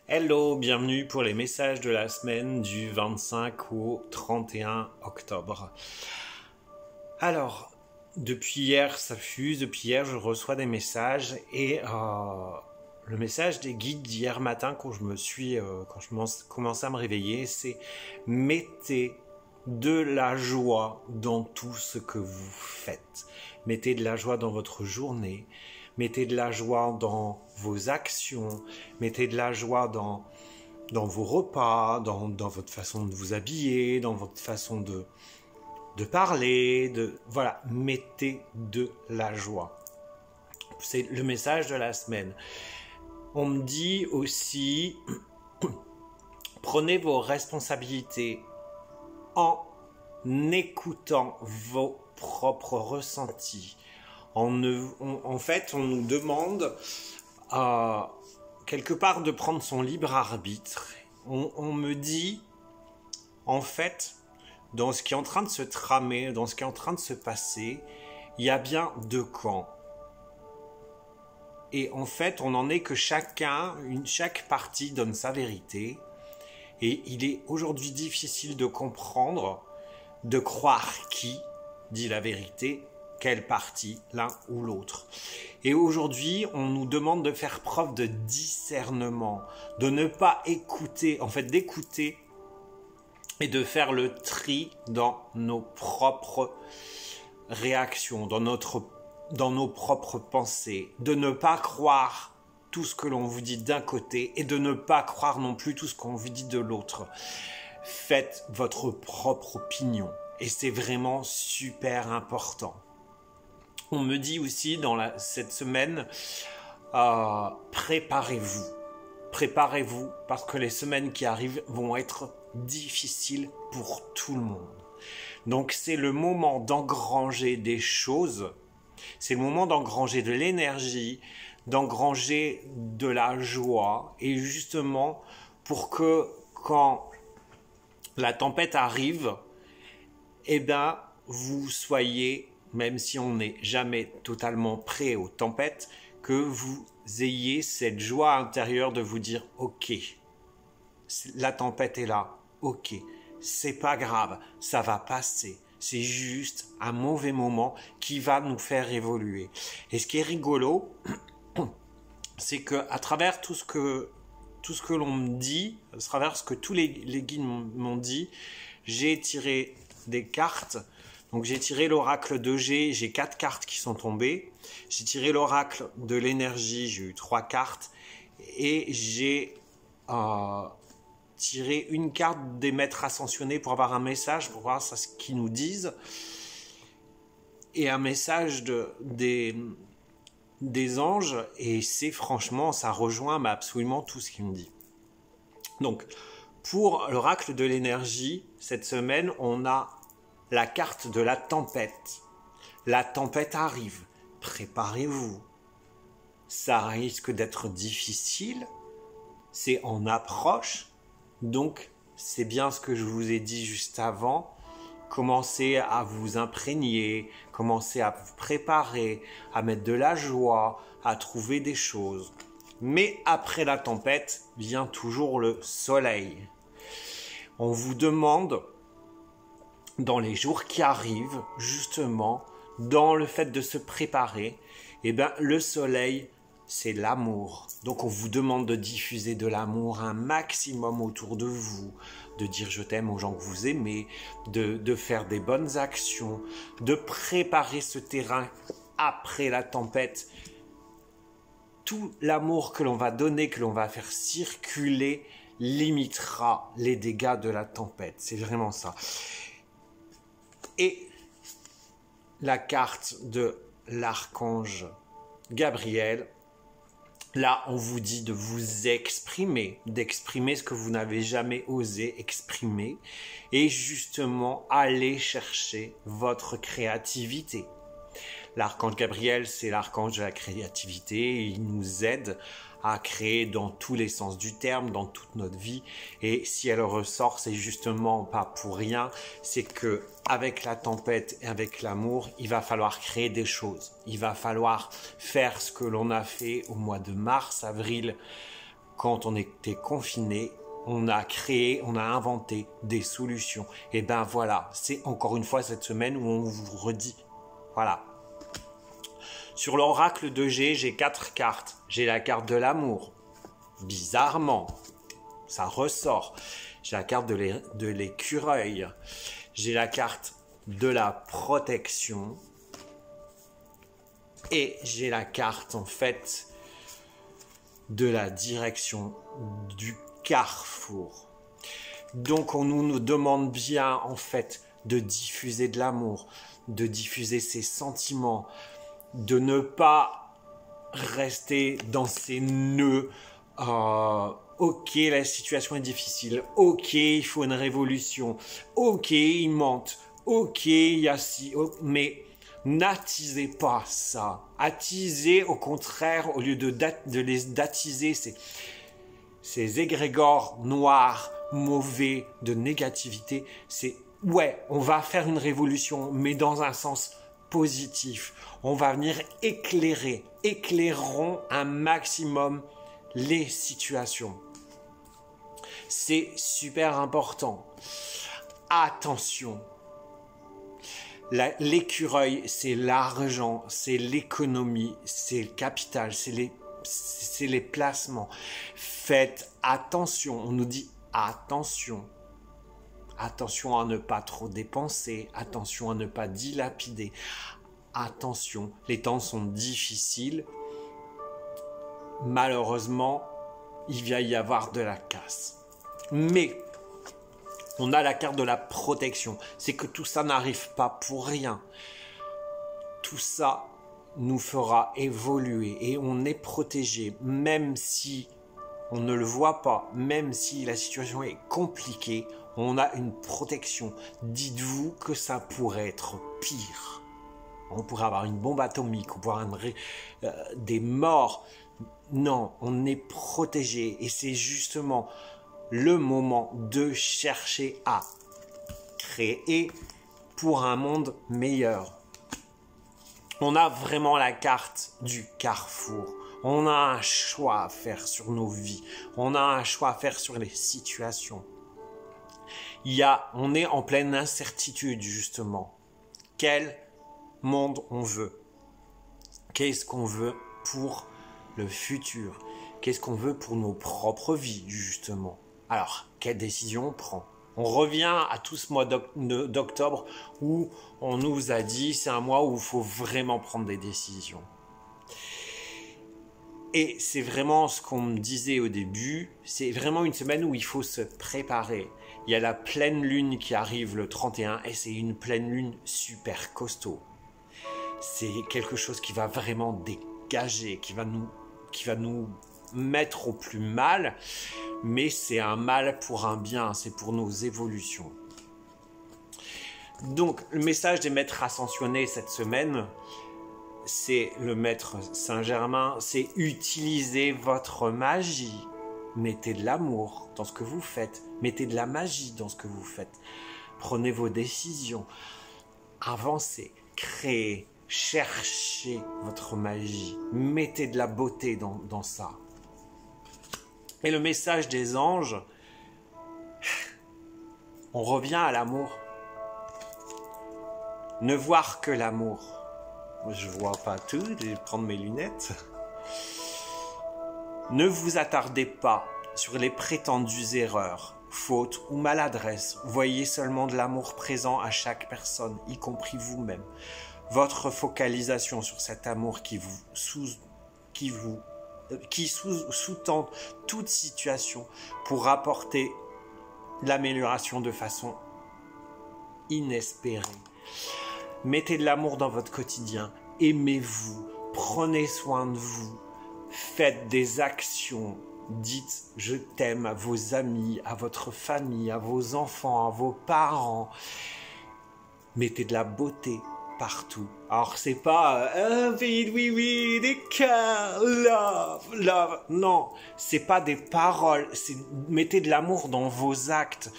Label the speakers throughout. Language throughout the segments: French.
Speaker 1: Hello, bienvenue pour les messages de la semaine du 25 au 31 octobre. Alors, depuis hier, ça fuse, depuis hier je reçois des messages et le message des guides d'hier matin quand je commençais à me réveiller, c'est mettez de la joie dans tout ce que vous faites. Mettez de la joie dans votre journée, mettez de la joie dans vos actions, mettez de la joie dans vos repas, dans votre façon de vous habiller, dans votre façon de parler, voilà, mettez de la joie. C'est le message de la semaine. On me dit aussi, prenez vos responsabilités en écoutant vos propres ressentis. En fait, on nous demande quelque part de prendre son libre arbitre. On me dit, en fait, dans ce qui est en train de se tramer, dans ce qui est en train de se passer, il y a bien deux camps. Et en fait, on n'en est que chaque partie donne sa vérité. Et il est aujourd'hui difficile de comprendre, de croire qui dit la vérité, quelle partie, l'un ou l'autre. Et aujourd'hui, on nous demande de faire preuve de discernement, de ne pas écouter, en fait d'écouter et de faire le tri dans nos propres réactions, dans nos propres pensées, de ne pas croire tout ce que l'on vous dit d'un côté et de ne pas croire non plus tout ce qu'on vous dit de l'autre. Faites votre propre opinion et c'est vraiment super important. On me dit aussi cette semaine, préparez-vous. Préparez-vous parce que les semaines qui arrivent vont être difficiles pour tout le monde. Donc c'est le moment d'engranger des choses, c'est le moment d'engranger de l'énergie, d'engranger de la joie et justement pour que quand la tempête arrive, eh bien vous soyez, même si on n'est jamais totalement prêt aux tempêtes, que vous ayez cette joie intérieure de vous dire « Ok, la tempête est là, ok, c'est pas grave, ça va passer, c'est juste un mauvais moment qui va nous faire évoluer. » Et ce qui est rigolo, c'est qu'à travers tout ce que l'on me dit, à travers ce que tous les guides m'ont dit, j'ai tiré des cartes. Donc j'ai tiré l'oracle de G, j'ai 4 cartes qui sont tombées. J'ai tiré l'oracle de l'énergie, j'ai eu 3 cartes. Et j'ai tiré une carte des maîtres ascensionnés pour avoir un message, pour voir ce qu'ils nous disent. Et un message des anges. Et c'est franchement, ça rejoint absolument tout ce qu'il me dit. Donc pour l'oracle de l'énergie, cette semaine, on a la carte de la tempête. La tempête arrive. Préparez-vous. Ça risque d'être difficile. C'est en approche. Donc, c'est bien ce que je vous ai dit juste avant. Commencez à vous imprégner. Commencez à vous préparer. À mettre de la joie. À trouver des choses. Mais après la tempête, vient toujours le soleil. On vous demande, dans les jours qui arrivent, justement, dans le fait de se préparer, eh bien, le soleil, c'est l'amour. Donc, on vous demande de diffuser de l'amour un maximum autour de vous, de dire je t'aime aux gens que vous aimez, de faire des bonnes actions, de préparer ce terrain après la tempête. Tout l'amour que l'on va donner, que l'on va faire circuler, limitera les dégâts de la tempête. C'est vraiment ça. Et la carte de l'archange Gabriel, là on vous dit de vous exprimer, d'exprimer ce que vous n'avez jamais osé exprimer et justement aller chercher votre créativité. L'archange Gabriel, c'est l'archange de la créativité et il nous aide à créer dans tous les sens du terme, dans toute notre vie. Et si elle ressort, c'est justement pas pour rien. C'est que avec la tempête et avec l'amour, il va falloir créer des choses. Il va falloir faire ce que l'on a fait au mois de mars, avril, quand on était confiné, on a créé, on a inventé des solutions. Et ben voilà, c'est encore une fois cette semaine où on vous redit. Voilà. Sur l'oracle de G, j'ai 4 cartes. J'ai la carte de l'amour. Bizarrement, ça ressort. J'ai la carte de l'écureuil. J'ai la carte de la protection. Et j'ai la carte, en fait, de la direction du carrefour. Donc on nous demande bien en fait de diffuser de l'amour, de diffuser ses sentiments, de ne pas rester dans ces nœuds. Ok, la situation est difficile. Ok, il faut une révolution. Ok, ils mentent. Ok, il y a ci. Mais n'attisez pas ça. Attisez au contraire, au lieu de les attiser, ces égrégores noirs, mauvais, de négativité, c'est ouais, on va faire une révolution, mais dans un sens positif. On va venir éclairons un maximum les situations. C'est super important. Attention. L'écureuil, c'est l'argent, c'est l'économie, c'est le capital, c'est les placements. Faites attention, on nous dit attention. Attention à ne pas trop dépenser, attention à ne pas dilapider. Attention, les temps sont difficiles. Malheureusement, il va y avoir de la casse. Mais on a la carte de la protection. C'est que tout ça n'arrive pas pour rien. Tout ça nous fera évoluer et on est protégé, même si on ne le voit pas, même si la situation est compliquée, on a une protection. Dites-vous que ça pourrait être pire. On pourrait avoir une bombe atomique, on pourrait avoir des morts. Non, on est protégé et c'est justement le moment de chercher à créer pour un monde meilleur. On a vraiment la carte du carrefour. On a un choix à faire sur nos vies. On a un choix à faire sur les situations. On est en pleine incertitude justement. Quel monde on veut? Qu'est-ce qu'on veut pour le futur? Qu'est-ce qu'on veut pour nos propres vies justement? Alors, quelle décision on prend? On revient à tout ce mois d'octobre où on nous a dit c'est un mois où il faut vraiment prendre des décisions. Et c'est vraiment ce qu'on me disait au début, c'est vraiment une semaine où il faut se préparer. Il y a la pleine lune qui arrive le 31 et c'est une pleine lune super costaud. C'est quelque chose qui va vraiment dégager, qui va nous mettre au plus mal, mais c'est un mal pour un bien, c'est pour nos évolutions. Donc, le message des maîtres ascensionnés cette semaine, c'est le maître Saint-Germain, c'est utiliser votre magie. Mettez de l'amour dans ce que vous faites, mettez de la magie dans ce que vous faites. Prenez vos décisions, avancez, créez, cherchez votre magie, mettez de la beauté dans ça. Et le message des anges, on revient à l'amour. Ne voir que l'amour. Je vois pas tout, je vais prendre mes lunettes. Ne vous attardez pas sur les prétendues erreurs, fautes ou maladresses. Voyez seulement de l'amour présent à chaque personne, y compris vous-même. Votre focalisation sur cet amour qui sous-tend toute situation pour apporter l'amélioration de façon inespérée. Mettez de l'amour dans votre quotidien, aimez-vous, prenez soin de vous, faites des actions, dites je t'aime à vos amis, à votre famille, à vos enfants, à vos parents. Mettez de la beauté partout. Alors c'est pas oui, des cœurs, love. Non, c'est pas des paroles, mettez de l'amour dans vos actes.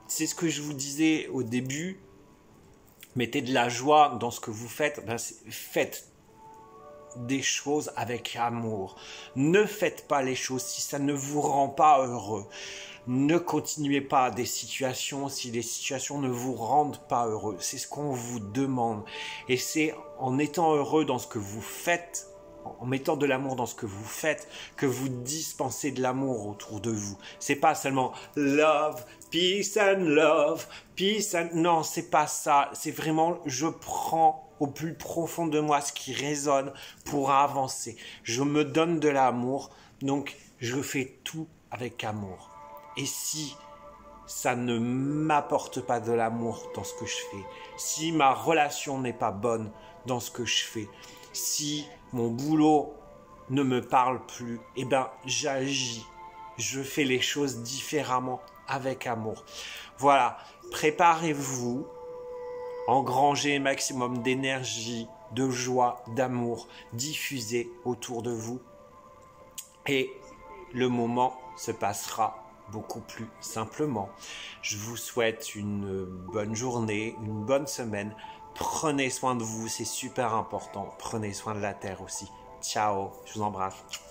Speaker 1: C'est ce que je vous disais au début. Mettez de la joie dans ce que vous faites. Faites des choses avec amour. Ne faites pas les choses si ça ne vous rend pas heureux. Ne continuez pas des situations si les situations ne vous rendent pas heureux. C'est ce qu'on vous demande. Et c'est en étant heureux dans ce que vous faites, en mettant de l'amour dans ce que vous faites, que vous dispensez de l'amour autour de vous. C'est pas seulement love, peace and love, peace and... Non, c'est pas ça. C'est vraiment, je prends au plus profond de moi ce qui résonne pour avancer. Je me donne de l'amour, donc je fais tout avec amour. Et si ça ne m'apporte pas de l'amour dans ce que je fais, si ma relation n'est pas bonne dans ce que je fais, si mon boulot ne me parle plus, eh ben j'agis, je fais les choses différemment avec amour. Voilà, préparez-vous, engrangez un maximum d'énergie, de joie, d'amour, diffusez autour de vous et le moment se passera beaucoup plus simplement. Je vous souhaite une bonne journée, une bonne semaine. Prenez soin de vous, c'est super important. Prenez soin de la terre aussi. Ciao, je vous embrasse.